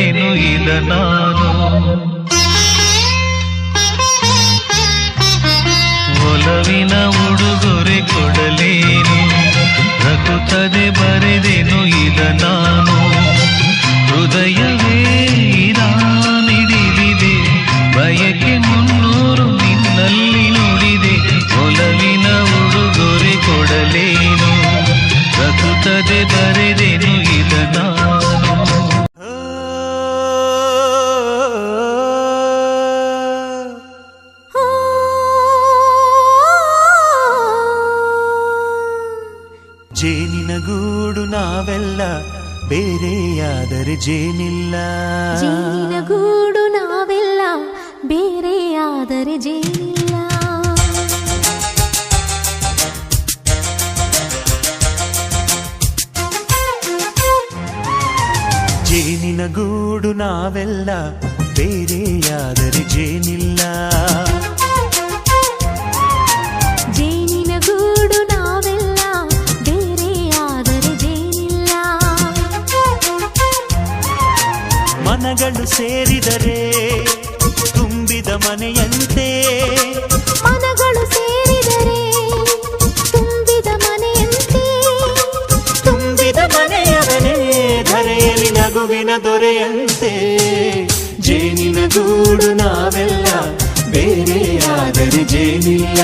ಬರೆದೆನು ಇದ ನಾನು. ಒಲವಿನ ಉಡುಗೊರೆ ಕೊಡಲೇನು, ರಕುತ್ತದೆ ಬರೆದೆನು ಇದ ನಾನು. ಹೃದಯವೇ ಇದಾನಿಡಿದಿದೆ, ಬಯಕೆ 300 ನಿನ್ನಲ್ಲಿ ನುಡಿದೆ. ಒಲವಿನ ಉಡುಗೊರೆ ಕೊಡಲೇನು, ರಕುತ್ತದೆ ಬರೆದೆನು ಇದ ನಾನು. ಜೇನಿನ ಗೂಡು ನಾವೆಲ್ಲ, ಬೇರೆಯಾದರೆ ಜೇನಿಲ್ಲ. ಜೇನಿನ ಗೂಡು ನಾವೆಲ್ಲ, ಬೇರೆಯಾದರೆ ಜೇನಿಲ್ಲ. ಜೇನಿನ ಗೂಡು ನಾವೆಲ್ಲ, ಬೇರೆಯಾದರೆ ಜೇನಿಲ್ಲ. ಜೇನಿನ ಗೂಡು ನಾವೆಲ್ಲ, ಬೇರೆಯಾದರೆ ಜೇನಿಲ್ಲ. ಮನಗಳು ಸೇರಿದರೆ ತುಂಬಿದ ಮನೆಯಂತೆ. ಮನಗಳು ಸೇರಿದರೆ ತುಂಬಿದ ಮನೆಯಂತೆ. ತುಂಬಿದ ಮನೆಯವನೇ ಧರೆಯಲ್ಲಿ ನಗುವಿನ ದೊರೆಯಂತೆ. ಜೇನಿನ ಗೂಡು ನಾವೆಲ್ಲ, ಬೇರೆಯಾದರೆ ಜೇನಿಲ್ಲ.